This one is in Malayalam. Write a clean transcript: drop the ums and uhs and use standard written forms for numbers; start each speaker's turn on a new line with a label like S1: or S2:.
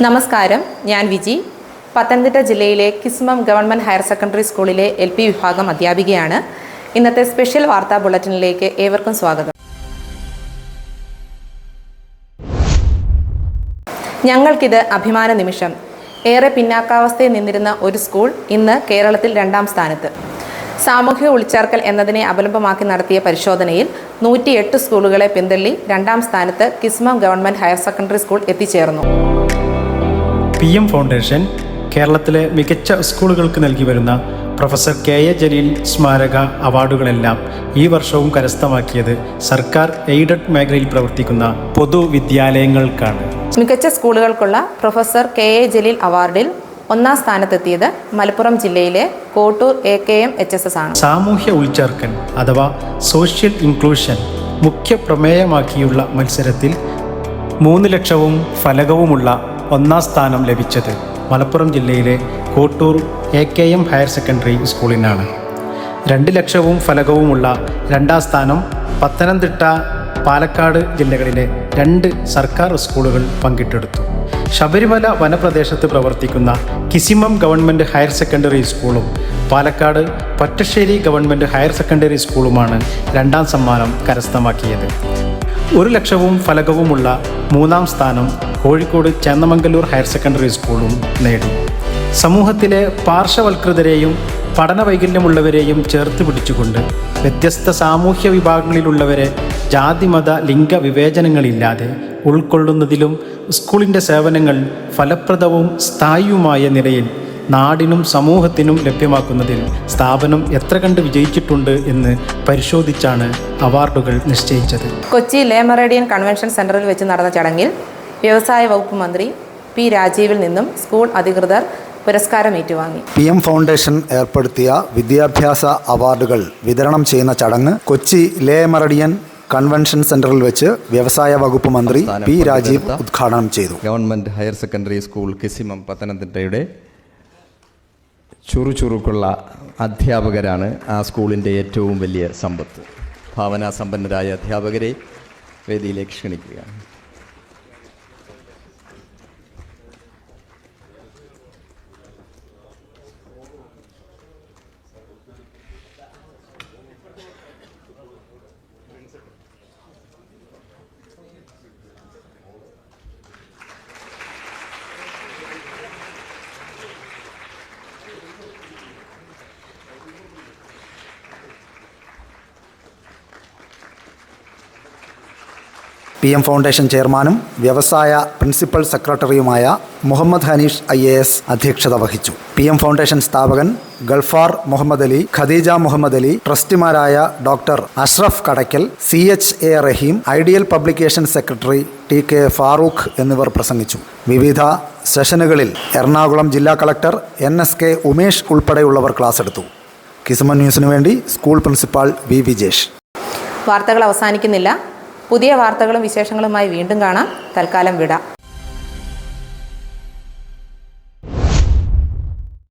S1: നമസ്കാരം, ഞാൻ വിജി. പത്തനംതിട്ട ജില്ലയിലെ കിസ്മം ഗവൺമെൻറ് ഹയർ സെക്കൻഡറി സ്കൂളിലെ LP വിഭാഗം അധ്യാപികയാണ്. ഇന്നത്തെ സ്പെഷ്യൽ വാർത്താ ബുള്ളറ്റിനിലേക്ക് ഏവർക്കും സ്വാഗതം. ഞങ്ങൾക്കിത് അഭിമാന നിമിഷം. ഏറെ പിന്നാക്കാവസ്ഥയിൽ നിന്നിരുന്ന ഒരു സ്കൂൾ ഇന്ന് കേരളത്തിൽ 2ാം സ്ഥാനത്ത്. സാമൂഹിക ഉൾച്ചേർക്കൽ എന്നതിനെ അവലംബമാക്കി നടത്തിയ പരിശോധനയിൽ 108 സ്കൂളുകളെ പിന്തള്ളി 2ാം സ്ഥാനത്ത് കിസ്മം ഗവൺമെൻറ് ഹയർ സെക്കൻഡറി സ്കൂൾ എത്തിച്ചേർന്നു.
S2: PM ഫൗണ്ടേഷൻ കേരളത്തിലെ മികച്ച സ്കൂളുകൾക്ക് നൽകി വരുന്ന പ്രൊഫസർ KA ജലീൽ സ്മാരക അവാർഡുകളെല്ലാം ഈ വർഷവും കരസ്ഥമാക്കിയത് സർക്കാർ എയ്ഡഡ് മേഖലയിൽ പ്രവർത്തിക്കുന്ന പൊതുവിദ്യാലയങ്ങൾക്കാണ്.
S1: മികച്ച സ്കൂളുകൾക്കുള്ള പ്രൊഫസർ KA ജലീൽ അവാർഡിൽ 1ാം സ്ഥാനത്തെത്തിയത് മലപ്പുറം ജില്ലയിലെ കോട്ടൂർ AKM HSS ആണ്.
S2: സാമൂഹ്യ ഉൾച്ചേർക്കൽ അഥവാ സോഷ്യൽ ഇൻക്ലൂഷൻ മുഖ്യ പ്രമേയമാക്കിയുള്ള മത്സരത്തിൽ 3 ലക്ഷവും ഫലകവുമുള്ള 1ാം സ്ഥാനം ലഭിച്ചത് മലപ്പുറം ജില്ലയിലെ കോട്ടൂർ AKM ഹയർ സെക്കൻഡറി സ്കൂളിനാണ്. 2 ലക്ഷവും ഫലകവുമുള്ള 2ാം സ്ഥാനം പത്തനംതിട്ട, പാലക്കാട് ജില്ലകളിലെ 2 സർക്കാർ സ്കൂളുകൾ പങ്കിട്ടെടുത്തു. ശബരിമല വനപ്രദേശത്ത് പ്രവർത്തിക്കുന്ന കിസിമം ഗവൺമെൻറ് ഹയർ സെക്കൻഡറി സ്കൂളും Palakkad Pottassery government higher secondary സ്കൂളുമാണ് 2ാം സമ്മാനം കരസ്ഥമാക്കിയത്. 1 ലക്ഷവും ഫലകവുമുള്ള 3ാം സ്ഥാനം കോഴിക്കോട് ചേന്നമംഗല്ലൂർ ഹയർ സെക്കൻഡറി സ്കൂളും നേടി. സമൂഹത്തിലെ പാർശ്വവൽകൃതരെയും പഠനവൈകല്യമുള്ളവരെയും ചേർത്ത് പിടിച്ചുകൊണ്ട് വ്യത്യസ്ത സാമൂഹ്യ വിഭാഗങ്ങളിലുള്ളവരെ ജാതിമത ലിംഗ വിവേചനങ്ങളില്ലാതെ ഉൾക്കൊള്ളുന്നതിലും സ്കൂളിൻ്റെ സേവനങ്ങൾ ഫലപ്രദവും സ്ഥായിയുമായ നിലയിൽ നാടിനും സമൂഹത്തിനും ലഭ്യമാക്കുന്നതിൽ സ്ഥാപനം എത്ര കണ്ട് വിജയിച്ചിട്ടുണ്ട് എന്ന് പരിശോധിച്ചാണ് അവാർഡുകൾ നിശ്ചയിച്ചത്.
S1: കൊച്ചി ലേ മെറിഡിയൻ കൺവെൻഷൻ സെൻറ്ററിൽ വെച്ച് നടന്ന ചടങ്ങിൽ വ്യവസായ വകുപ്പ് മന്ത്രി P. രാജീവിൽ നിന്നും സ്കൂൾ അധികൃതർ പുരസ്കാരം ഏറ്റുവാങ്ങി.
S3: PM ഫൗണ്ടേഷൻ ഏർപ്പെടുത്തിയ വിദ്യാഭ്യാസ അവാർഡുകൾ വിതരണം ചെയ്യുന്ന ചടങ്ങ് കൊച്ചി ലേ മെറിഡിയൻ കൺവെൻഷൻ സെൻറ്ററിൽ വെച്ച് വ്യവസായ വകുപ്പ് മന്ത്രി P. രാജീവ് ഉദ്ഘാടനം ചെയ്തു.
S4: ഗവൺമെൻറ് ഹയർ സെക്കൻഡറി സ്കൂൾ കിസിമം പത്തനംതിട്ടയുടെ ചുറുചുറുക്കുള്ള അധ്യാപകരാണ് ആ സ്കൂളിൻ്റെ ഏറ്റവും വലിയ സമ്പത്ത്. ഭാവനാസമ്പന്നരായ അധ്യാപകരെ വേദിയിലേക്ക് ക്ഷണിക്കുകയാണ്.
S3: PM ഫൗണ്ടേഷൻ ചെയർമാനും വ്യവസായ പ്രിൻസിപ്പൽ സെക്രട്ടറിയുമായ മുഹമ്മദ് ഹനീഷ് IAS അധ്യക്ഷത വഹിച്ചു. PM ഫൗണ്ടേഷൻ സ്ഥാപകൻ ഗൾഫാർ മുഹമ്മദ് അലി, ഖദീജ മുഹമ്മദ് അലി, ട്രസ്റ്റിമാരായ doctor Ashraf Kadakkal, CHA Raheem, ideal publication secretary TK Farooq എന്നിവർ പ്രസംഗിച്ചു. വിവിധ സെഷനുകളിൽ എറണാകുളം ജില്ലാ കളക്ടർ NSK ഉമേഷ് ഉൾപ്പെടെയുള്ളവർ ക്ലാസ് എടുത്തു. കിസ്മം ന്യൂസിനു വേണ്ടി സ്കൂൾ പ്രിൻസിപ്പാൾ V. വിജേഷ്.
S1: വാർത്തകൾ അവസാനിക്കുന്നില്ല. പുതിയ വാർത്തകളും വിശേഷങ്ങളുമായി വീണ്ടും കാണാം. തൽക്കാലം വിടാം.